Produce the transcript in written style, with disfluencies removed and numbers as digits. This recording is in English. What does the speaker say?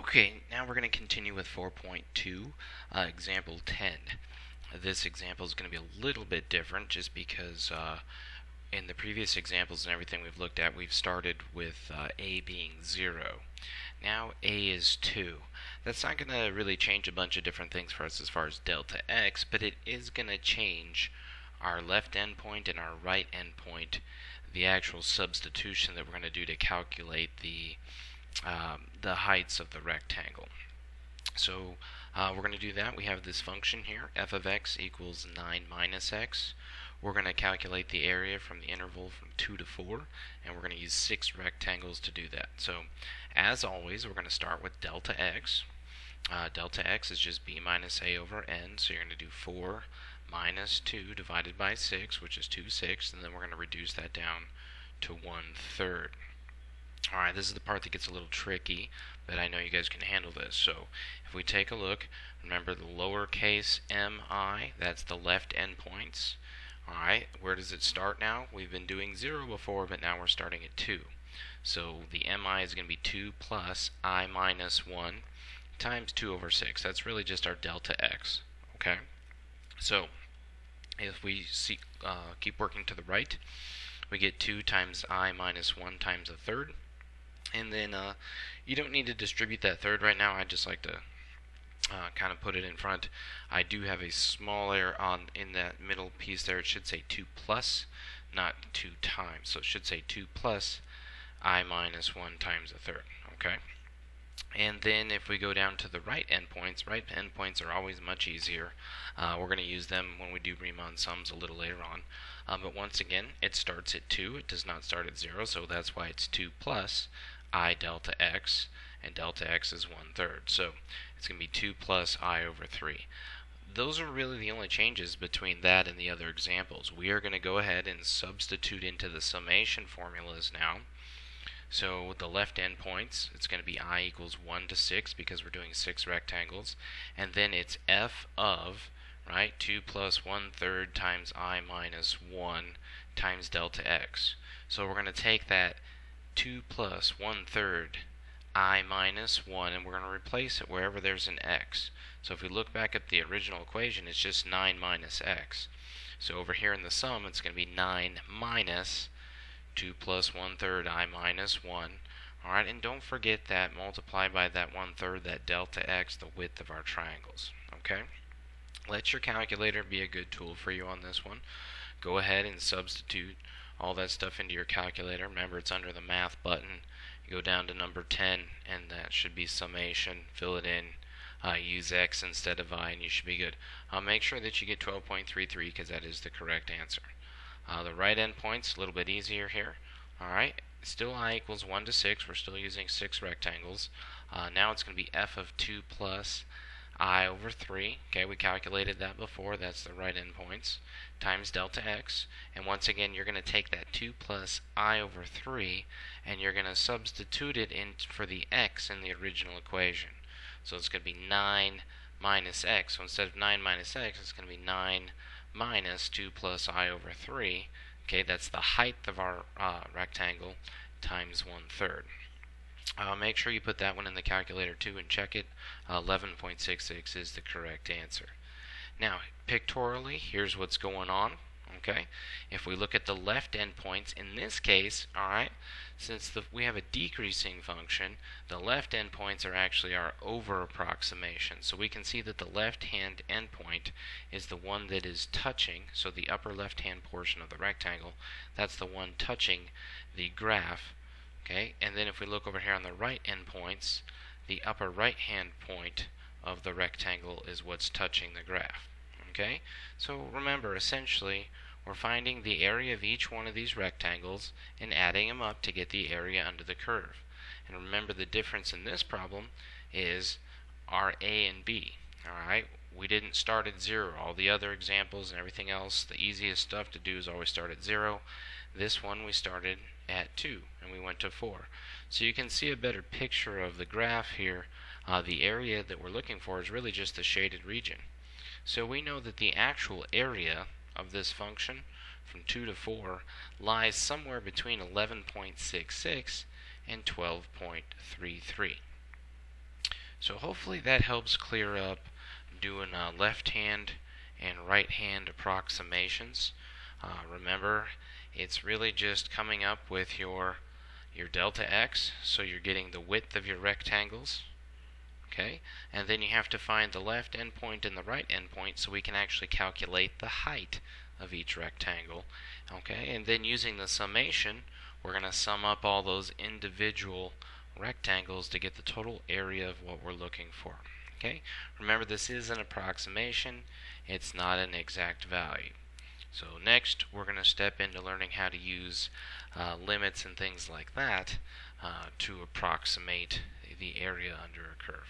Okay, now we're going to continue with 4.2, example 10. This example is going to be a little bit different just because in the previous examples and everything we've looked at, we've started with a being 0. Now a is 2. That's not going to really change a bunch of different things for us as far as delta x, but it is going to change our left endpoint and our right endpoint, the actual substitution that we're going to do to calculate the heights of the rectangle. So we're going to do that. We have this function here, f of x equals 9 minus x. We're going to calculate the area from the interval from 2 to 4, and we're going to use 6 rectangles to do that. So as always, we're going to start with delta x. Delta x is just b minus a over n, so you're going to do 4 minus 2 divided by 6, which is 2/6, and then we're going to reduce that down to 1/3. Alright, this is the part that gets a little tricky, but I know you guys can handle this. So if we take a look, remember the lowercase mi, that's the left endpoints. Alright, where does it start now? We've been doing 0 before, but now we're starting at 2. So the mi is going to be 2 plus I minus 1 times 2 over 6. That's really just our delta x. Okay? So if we keep working to the right, we get 2 times I minus 1 times a third. And then you don't need to distribute that third right now. I just like to kind of put it in front. I do have a small error in that middle piece there. It should say 2 plus, not 2 times. So it should say 2 plus I minus 1 times a third. Okay? And then if we go down to the right endpoints are always much easier. We're going to use them when we do Riemann sums a little later on. But once again, it starts at 2. It does not start at 0, so that's why it's 2 plus I delta x, and delta x is 1/3. So it's going to be 2 plus I over 3. Those are really the only changes between that and the other examples. We are going to go ahead and substitute into the summation formulas now. So with the left endpoints, it's going to be I equals 1 to 6 because we're doing 6 rectangles. And then it's f of, right, 2 plus 1/3 times I minus 1 times delta x. So we're going to take that 2 plus 1/3 I minus 1 and we're going to replace it wherever there's an x. So if we look back at the original equation, it's just 9 minus x. So over here in the sum, it's going to be 9 minus 2 plus 1/3 I minus 1. Alright, and don't forget that multiply by that 1/3, that delta x, the width of our triangles. Okay? Let your calculator be a good tool for you on this one. Go ahead and substitute all that stuff into your calculator. Remember, it's under the math button. You go down to number 10, and that should be summation. Fill it in. Use x instead of I, and you should be good. Make sure that you get 12.33 because that is the correct answer. The right endpoint's a little bit easier here. Alright, still I equals 1 to 6. We're still using 6 rectangles. Now it's going to be f of 2 plus I over 3. Okay, we calculated that before. That's the right endpoints. Times delta x. And once again, you're going to take that 2 plus I over 3 and you're going to substitute it in for the x in the original equation. So it's going to be 9 minus x. So instead of 9 minus x, it's going to be 9 minus 2 plus I over 3. Okay, that's the height of our rectangle times 1/3. Make sure you put that one in the calculator too and check it. 11.66 is the correct answer. Now, pictorially, here's what's going on. Okay, if we look at the left endpoints, in this case, alright, since we have a decreasing function, the left endpoints are actually our over approximation. So we can see that the left-hand endpoint is the one that is touching, so the upper left-hand portion of the rectangle, that's the one touching the graph. Okay, and then if we look over here on the right endpoints, the upper right-hand point of the rectangle is what's touching the graph. Okay, so remember, essentially, we're finding the area of each one of these rectangles and adding them up to get the area under the curve. And remember, the difference in this problem is our A and B. Alright, we didn't start at 0. All the other examples and everything else, the easiest stuff to do is always start at 0. This one we started at 2 and we went to 4. So you can see a better picture of the graph here. The area that we're looking for is really just the shaded region. So we know that the actual area of this function from 2 to 4 lies somewhere between 11.66 and 12.33. So hopefully that helps clear up doing left hand and right hand approximations. Remember, it's really just coming up with your delta x, so you're getting the width of your rectangles. Okay, and then you have to find the left endpoint and the right endpoint so we can actually calculate the height of each rectangle. Okay, and then using the summation, we're going to sum up all those individual rectangles to get the total area of what we're looking for. Okay, remember this is an approximation, it's not an exact value. So next we're going to step into learning how to use limits and things like that to approximate the area under a curve.